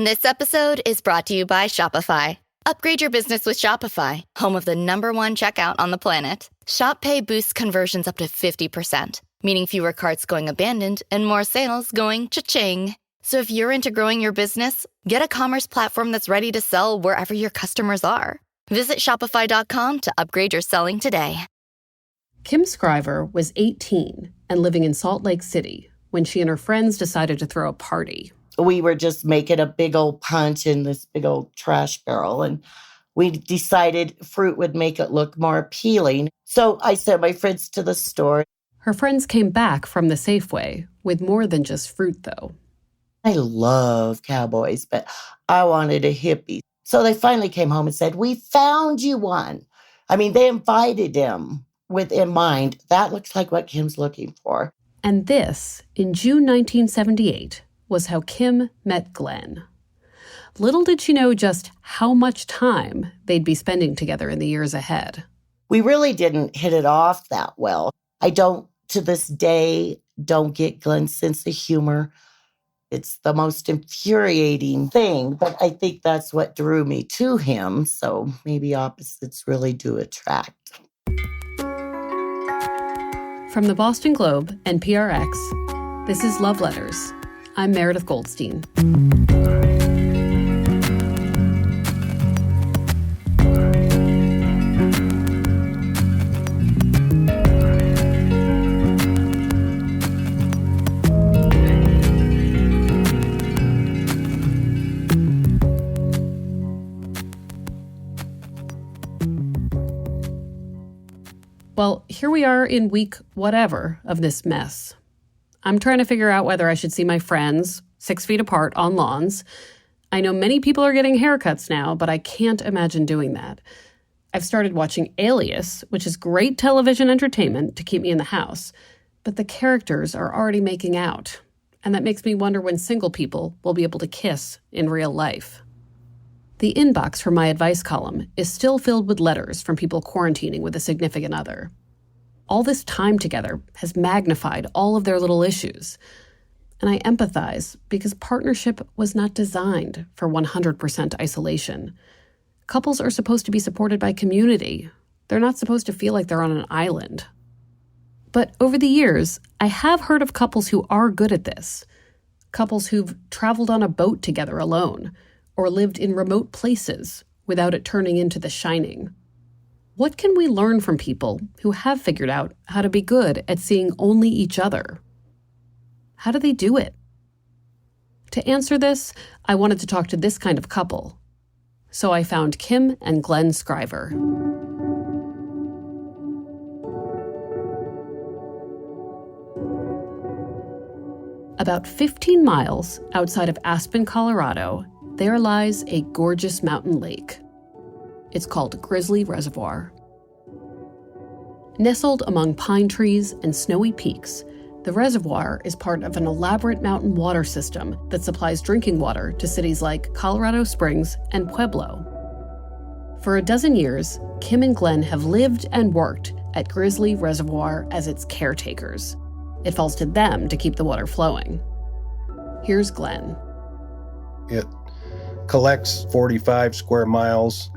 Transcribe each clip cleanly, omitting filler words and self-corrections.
This episode is brought to you by Shopify. Upgrade your business with Shopify, home of the #1 checkout on the planet. Shop Pay boosts conversions up to 50%, meaning fewer carts going abandoned and more sales going cha-ching. So if you're into growing your business, get a commerce platform that's ready to sell wherever your customers are. Visit shopify.com to upgrade your selling today. Kim Scriver was 18 and living in Salt Lake City when she and her friends decided to throw a party. We were just making a big old punch in this big old trash barrel, and we decided fruit would make it look more appealing. So I sent my friends to the store. Her friends came back from the Safeway with more than just fruit, though. I love cowboys, but I wanted a hippie. So they finally came home and said, "We found you one." I mean, they invited him with in mind, that looks like what Kim's looking for. And this, in June 1978, was how Kim met Glenn. Little did she know just how much time they'd be spending together in the years ahead. We really didn't hit it off that well. I don't, to this day, don't get Glenn's sense of humor. It's the most infuriating thing, but I think that's what drew me to him. So maybe opposites really do attract. From the Boston Globe and PRX, this is Love Letters. I'm Meredith Goldstein. Well, here we are in week whatever of this mess. I'm trying to figure out whether I should see my friends 6 feet apart on lawns. I know many people are getting haircuts now, but I can't imagine doing that. I've started watching Alias, which is great television entertainment to keep me in the house, but the characters are already making out, and that makes me wonder when single people will be able to kiss in real life. The inbox for my advice column is still filled with letters from people quarantining with a significant other. All this time together has magnified all of their little issues. And I empathize because partnership was not designed for 100% isolation. Couples are supposed to be supported by community. They're not supposed to feel like they're on an island. But over the years, I have heard of couples who are good at this. Couples who've traveled on a boat together alone, or lived in remote places without it turning into The Shining. What can we learn from people who have figured out how to be good at seeing only each other? How do they do it? To answer this, I wanted to talk to this kind of couple. So I found Kim and Glenn Scriver. About 15 miles outside of Aspen, Colorado, there lies a gorgeous mountain lake. It's called Grizzly Reservoir. Nestled among pine trees and snowy peaks, the reservoir is part of an elaborate mountain water system that supplies drinking water to cities like Colorado Springs and Pueblo. For a dozen years, Kim and Glenn have lived and worked at Grizzly Reservoir as its caretakers. It falls to them to keep the water flowing. Here's Glenn. It collects 45 square miles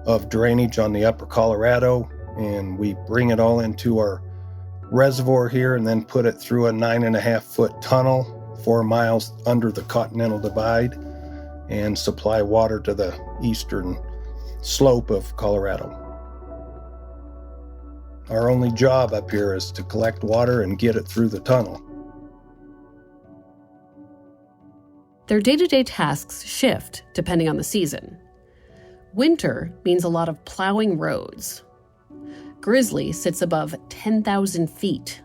of drainage on the upper Colorado, and we bring it all into our reservoir here and then put it through a 9.5-foot tunnel 4 miles under the Continental Divide and supply water to the eastern slope of Colorado. Our only job up here is to collect water and get it through the tunnel. Their day-to-day tasks shift depending on the season. Winter means a lot of plowing roads. Grizzly sits above 10,000 feet.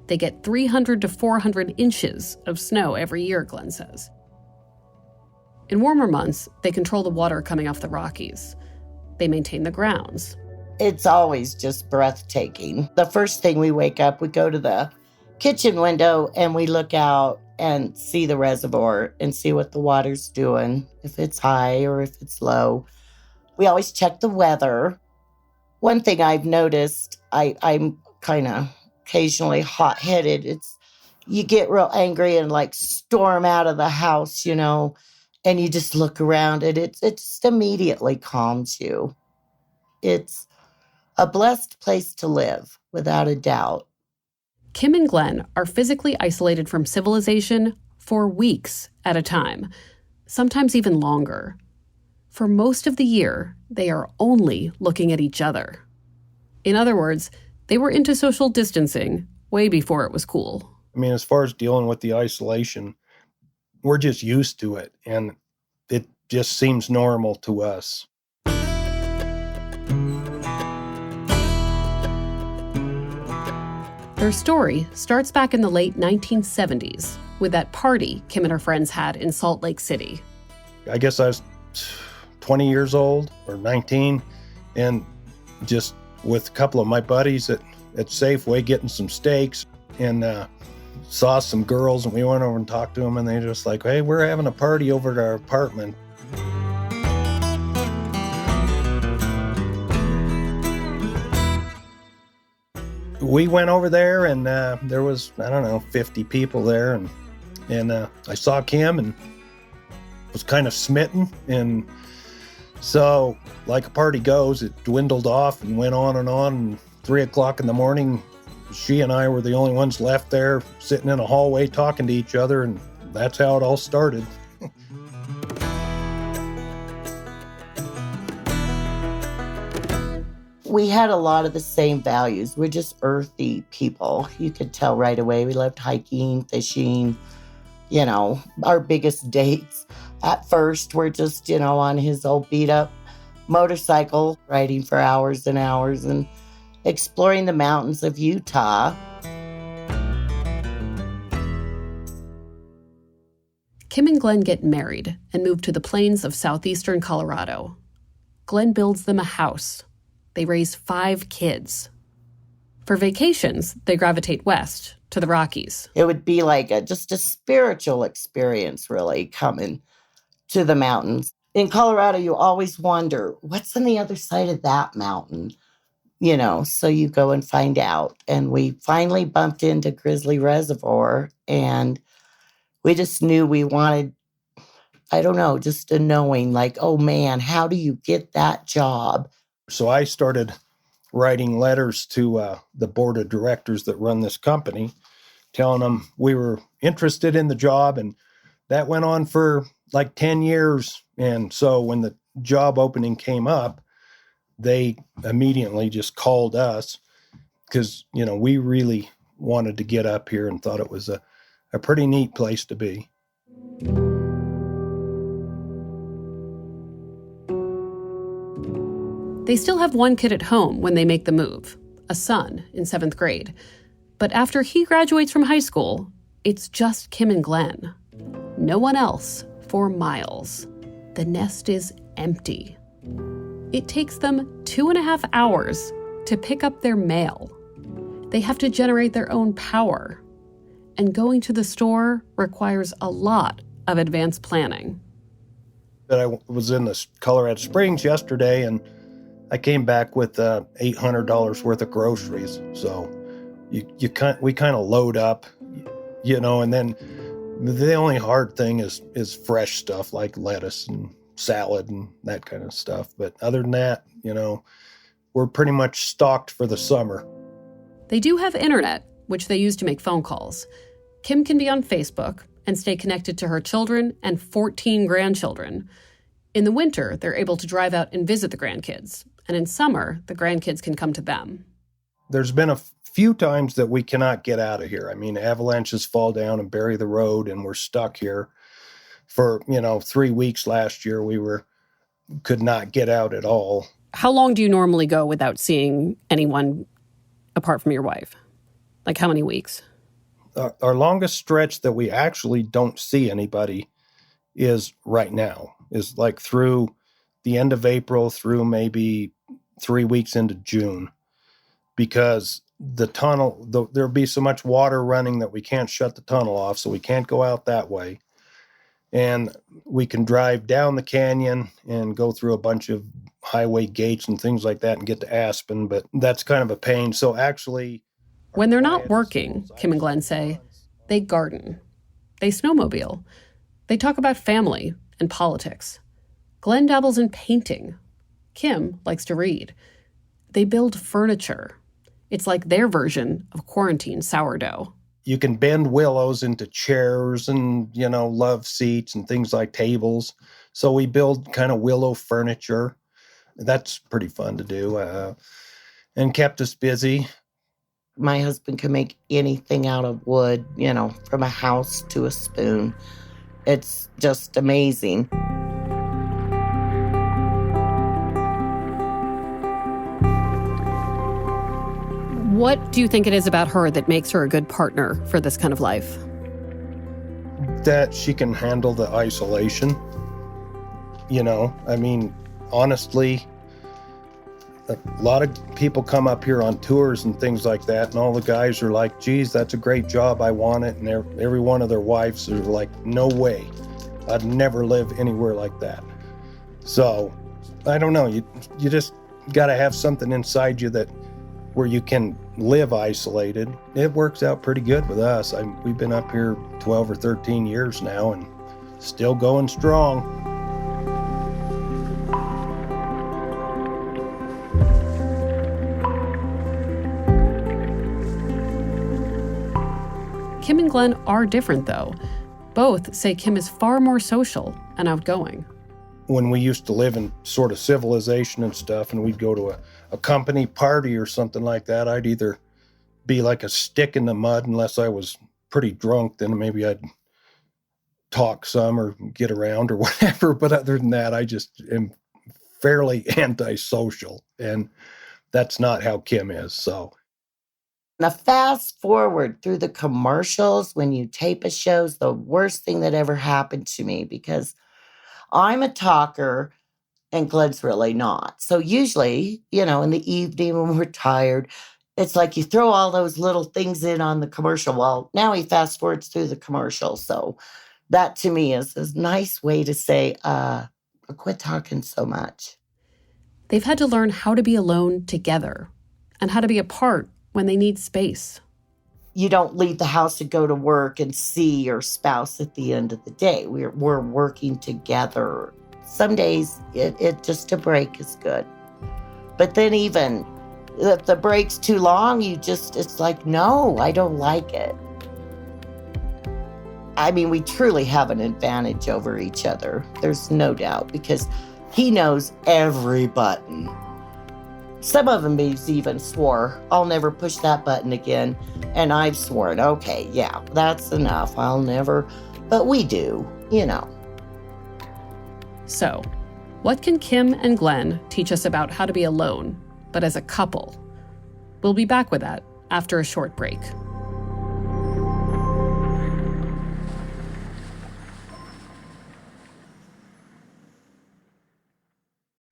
They get 300 to 400 inches of snow every year, Glenn says. In warmer months, they control the water coming off the Rockies. They maintain the grounds. It's always just breathtaking. The first thing we wake up, we go to the kitchen window and we look out and see the reservoir and see what the water's doing, if it's high or if it's low. We always check the weather. One thing I've noticed, I'm kind of occasionally hot-headed. You get real angry and like storm out of the house, and you just look around and it just immediately calms you. It's a blessed place to live, without a doubt. Kim and Glenn are physically isolated from civilization for weeks at a time, sometimes even longer. For most of the year, they are only looking at each other. In other words, they were into social distancing way before it was cool. I mean, as far as dealing with the isolation, we're just used to it, and it just seems normal to us. Their story starts back in the late 1970s with that party Kim and her friends had in Salt Lake City. I guess I was 20 years old or 19, and just with a couple of my buddies at Safeway getting some steaks, and saw some girls, and we went over and talked to them, and they just like, hey, we're having a party over at our apartment. We went over there, and there was, 50 people there, and I saw Kim and was kind of smitten. And so, like a party goes, it dwindled off and went on, and 3 o'clock in the morning, she and I were the only ones left there sitting in a hallway talking to each other, and that's how it all started. We had a lot of the same values. We're just earthy people. You could tell right away. We loved hiking, fishing, our biggest dates at first were just, on his old beat up motorcycle, riding for hours and hours and exploring the mountains of Utah. Kim and Glenn get married and move to the plains of southeastern Colorado. Glenn builds them a house. They raise 5 kids. For vacations, they gravitate west to the Rockies. It would be like just a spiritual experience, really, coming to the mountains. In Colorado, you always wonder, what's on the other side of that mountain? So you go and find out. And we finally bumped into Grizzly Reservoir, and we just knew we wanted, just a knowing, like, oh man, how do you get that job? So I started writing letters to the board of directors that run this company, telling them we were interested in the job, and that went on for like 10 years. And so when the job opening came up, they immediately just called us because, we really wanted to get up here and thought it was a pretty neat place to be. They still have one kid at home when they make the move, a son in 7th grade. But after he graduates from high school, it's just Kim and Glenn. No one else for miles. The nest is empty. It takes them 2.5 hours to pick up their mail. They have to generate their own power. And going to the store requires a lot of advanced planning. I was in the Colorado Springs yesterday, and I came back with $800 worth of groceries. So we kind of load up, and then the only hard thing is fresh stuff like lettuce and salad and that kind of stuff. But other than that, we're pretty much stocked for the summer. They do have internet, which they use to make phone calls. Kim can be on Facebook and stay connected to her children and 14 grandchildren. In the winter, they're able to drive out and visit the grandkids. And in summer, the grandkids can come to them. There's been a few times that we cannot get out of here. I mean, avalanches fall down and bury the road, and we're stuck here. For, 3 weeks last year, could not get out at all. How long do you normally go without seeing anyone apart from your wife? Like how many weeks? Our longest stretch that we actually don't see anybody is right now, is like through the end of April through maybe 3 weeks into June, because the tunnel, there'll be so much water running that we can't shut the tunnel off, so we can't go out that way. And we can drive down the canyon and go through a bunch of highway gates and things like that and get to Aspen, but that's kind of a pain. So actually, when they're not working, Kim and Glenn say, they garden. They snowmobile. They talk about family and politics. Glenn dabbles in painting. Kim likes to read. They build furniture. It's like their version of quarantine sourdough. You can bend willows into chairs and, love seats and things like tables. So we build kind of willow furniture. That's pretty fun to do and kept us busy. My husband can make anything out of wood, from a house to a spoon. It's just amazing. What do you think it is about her that makes her a good partner for this kind of life? That she can handle the isolation. Honestly, a lot of people come up here on tours and things like that, and all the guys are like, geez, that's a great job, I want it. And every one of their wives are like, no way, I'd never live anywhere like that. So, I don't know, you just got to have something inside you where you can live isolated. It works out pretty good with us. We've been up here 12 or 13 years now and still going strong. Kim and Glenn are different, though. Both say Kim is far more social and outgoing. When we used to live in sort of civilization and stuff, and we'd go to a company party or something like that, I'd either be like a stick in the mud unless I was pretty drunk, then maybe I'd talk some or get around or whatever. But other than that, I just am fairly antisocial, and that's not how Kim is, so. Now, fast forward through the commercials when you tape a show is the worst thing that ever happened to me because I'm a talker and Glenn's really not. So usually, in the evening when we're tired, it's like you throw all those little things in on the commercial. Well, now he fast forwards through the commercial. So that to me is a nice way to say, quit talking so much. They've had to learn how to be alone together and how to be apart when they need space. You don't leave the house to go to work and see your spouse at the end of the day. We're working together. Some days it just a break is good. But then even if the break's too long, it's like, no, I don't like it. We truly have an advantage over each other. There's no doubt because he knows every button. Some of them he's even swore, I'll never push that button again. And I've sworn, okay, yeah, that's enough. I'll never, but we do, So, what can Kim and Glenn teach us about how to be alone, but as a couple? We'll be back with that after a short break.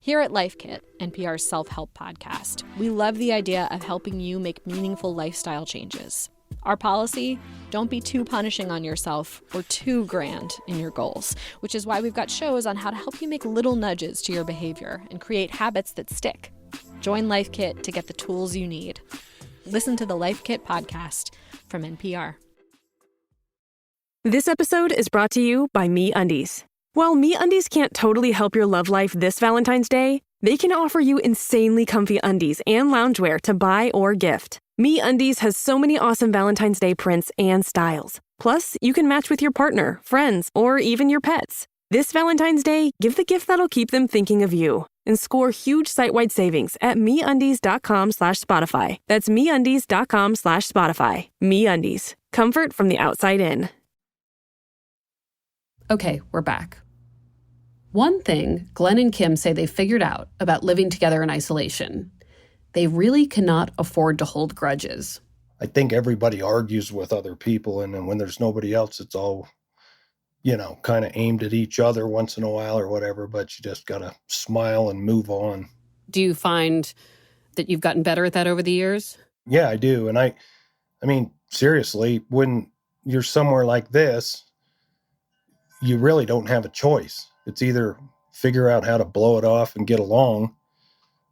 Here at Life Kit, NPR's self-help podcast, we love the idea of helping you make meaningful lifestyle changes. Our policy, don't be too punishing on yourself or too grand in your goals, which is why we've got shows on how to help you make little nudges to your behavior and create habits that stick. Join Life Kit to get the tools you need. Listen to the Life Kit podcast from NPR. This episode is brought to you by MeUndies. While MeUndies can't totally help your love life this Valentine's Day, they can offer you insanely comfy undies and loungewear to buy or gift. MeUndies has so many awesome Valentine's Day prints and styles. Plus, you can match with your partner, friends, or even your pets. This Valentine's Day, give the gift that'll keep them thinking of you and score huge site-wide savings at MeUndies.com/Spotify. That's MeUndies.com/Spotify. MeUndies. Comfort from the outside in. Okay, we're back. One thing Glenn and Kim say they figured out about living together in isolation: they really cannot afford to hold grudges. I think everybody argues with other people, and then when there's nobody else, it's all, kind of aimed at each other once in a while or whatever, but you just got to smile and move on. Do you find that you've gotten better at that over the years? Yeah, I do. And I mean, seriously, when you're somewhere like this, you really don't have a choice. It's either figure out how to blow it off and get along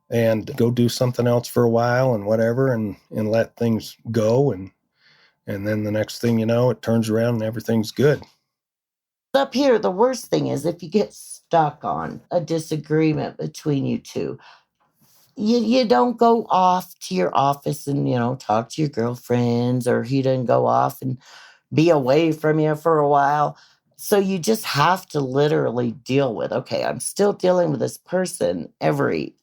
and go do something else for a while and whatever and let things go. And then the next thing you know, it turns around and everything's good. up here, the worst thing is if you get stuck on a disagreement between you two, you don't go off to your office and, talk to your girlfriends, or he doesn't go off and be away from you for a while. So you just have to literally deal with, okay, I'm still dealing with this person every,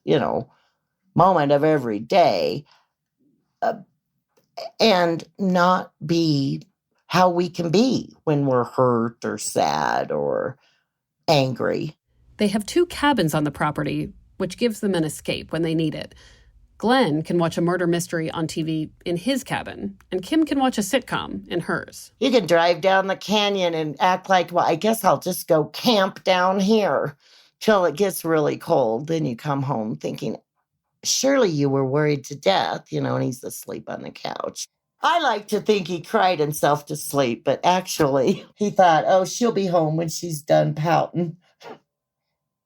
moment of every day, and not be how we can be when we're hurt or sad or angry. They have 2 cabins on the property, which gives them an escape when they need it. Glenn can watch a murder mystery on TV in his cabin, and Kim can watch a sitcom in hers. You can drive down the canyon and act like, well, I guess I'll just go camp down here till it gets really cold. Then you come home thinking, surely you were worried to death, and he's asleep on the couch. I like to think he cried himself to sleep, but actually he thought, oh, she'll be home when she's done pouting.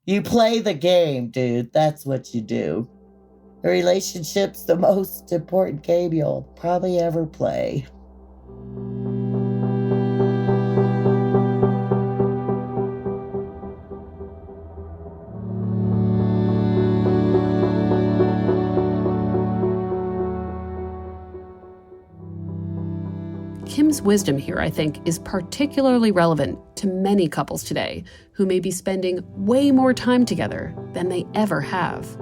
You play the game, dude. That's what you do. A relationship's the most important game you'll probably ever play. Kim's wisdom here, I think, is particularly relevant to many couples today who may be spending way more time together than they ever have.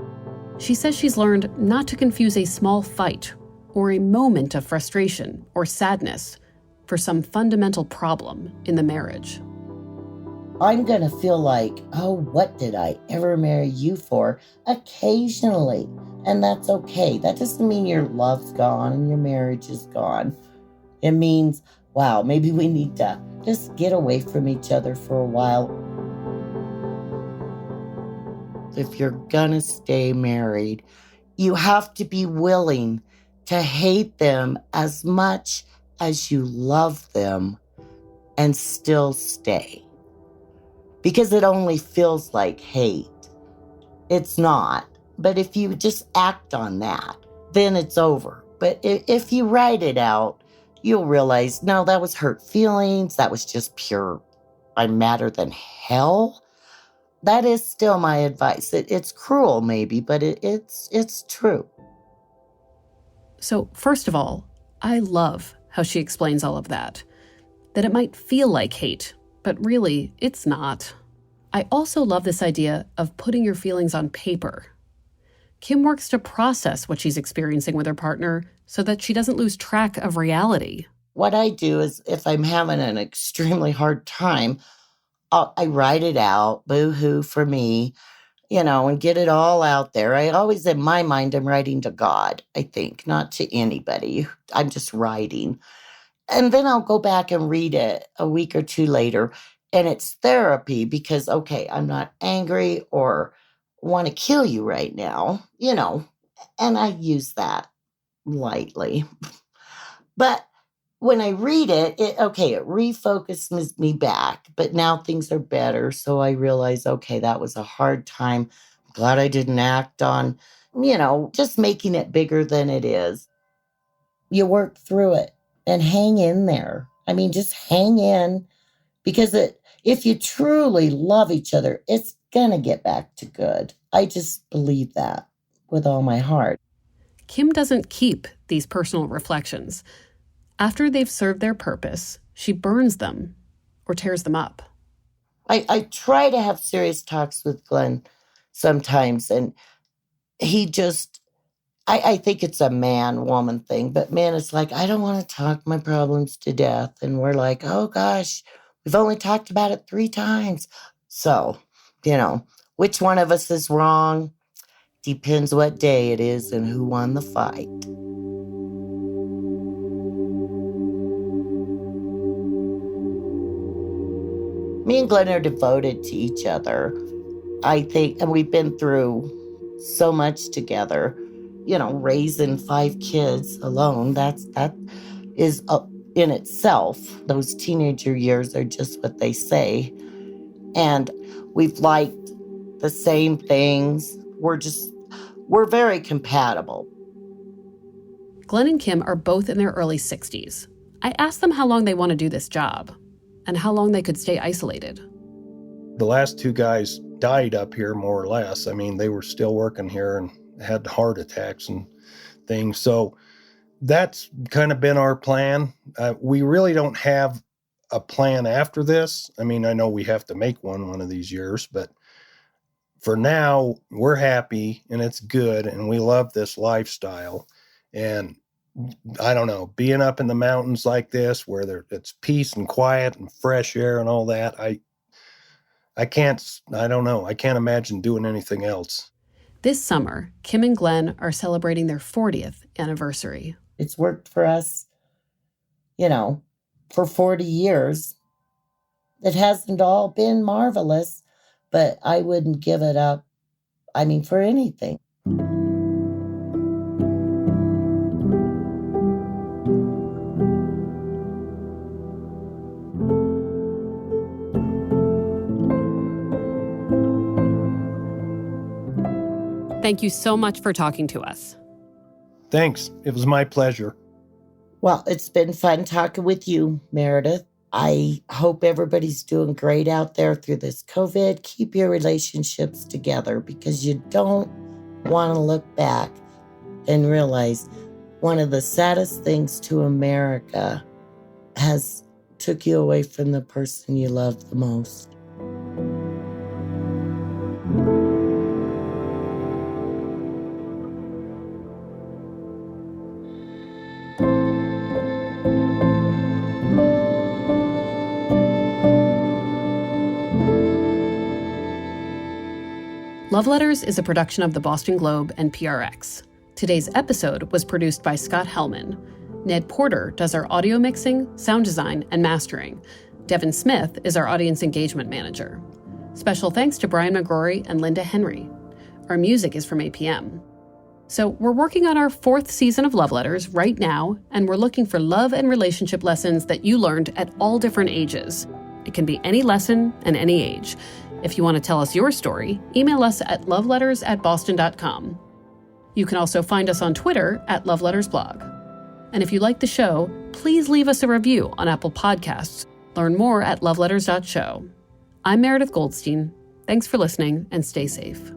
She says she's learned not to confuse a small fight or a moment of frustration or sadness for some fundamental problem in the marriage. I'm going to feel like, oh, what did I ever marry you for? Occasionally. And that's okay. That doesn't mean your love's gone and your marriage is gone. It means, wow, maybe we need to just get away from each other for a while. If you're gonna stay married, you have to be willing to hate them as much as you love them and still stay. Because it only feels like hate. It's not. But if you just act on that, then it's over. But if you write it out, you'll realize, no, that was hurt feelings. That was just pure, I'm madder than hell. That is still my advice. It's cruel, maybe, but it's true. So, first of all, I love how she explains all of that. That it might feel like hate, but really, it's not. I also love this idea of putting your feelings on paper. Kim works to process what she's experiencing with her partner so that she doesn't lose track of reality. What I do is, if I'm having an extremely hard time, I write it out, boo-hoo for me, and get it all out there. I always, in my mind, I'm writing to God, I think, not to anybody. I'm just writing. And then I'll go back and read it a week or two later, and it's therapy because, okay, I'm not angry or want to kill you right now, and I use that lightly. But when I read it refocuses me back, but now things are better. So I realize, okay, that was a hard time. I'm glad I didn't act on, just making it bigger than it is. You work through it and hang in there. I mean, just hang in, because if you truly love each other, it's going to get back to good. I just believe that with all my heart. Kim doesn't keep these personal reflections. After they've served their purpose, she burns them or tears them up. I try to have serious talks with Glenn sometimes, and he just, I think it's a man-woman thing, but man, it's like, I don't want to talk my problems to death. And we're like, oh gosh, we've only talked about it 3 times. So, which one of us is wrong? Depends what day it is and who won the fight. Me and Glenn are devoted to each other, I think, and we've been through so much together. Raising 5 kids alone, that is in itself. Those teenager years are just what they say. And we've liked the same things. We're very compatible. Glenn and Kim are both in their early 60s. I asked them how long they want to do this job. and how long they could stay isolated. The last 2 guys died up here, more or less. I mean, they were still working here and had heart attacks and things. So that's kind of been our plan. We really don't have a plan after this. I mean, I know we have to make one of these years, but for now, we're happy and it's good and we love this lifestyle. And I don't know, being up in the mountains like this where it's peace and quiet and fresh air and all that, I can't imagine doing anything else. This summer, Kim and Glenn are celebrating their 40th anniversary. It's worked for us, for 40 years. It hasn't all been marvelous, but I wouldn't give it up, for anything. Thank you so much for talking to us. Thanks. It was my pleasure. Well, it's been fun talking with you, Meredith. I hope everybody's doing great out there through this COVID. Keep your relationships together because you don't want to look back and realize one of the saddest things to America has took you away from the person you love the most. Love Letters is a production of the Boston Globe and PRX. Today's episode was produced by Scott Hellman. Ned Porter does our audio mixing, sound design, and mastering. Devin Smith is our audience engagement manager. Special thanks to Brian McGrory and Linda Henry. Our music is from APM. So we're working on our 4th season of Love Letters right now, and we're looking for love and relationship lessons that you learned at all different ages. It can be any lesson and any age. If you want to tell us your story, email us at loveletters@boston.com. You can also find us on Twitter at lovelettersblog. And if you like the show, please leave us a review on Apple Podcasts. Learn more at loveletters.show. I'm Meredith Goldstein. Thanks for listening and stay safe.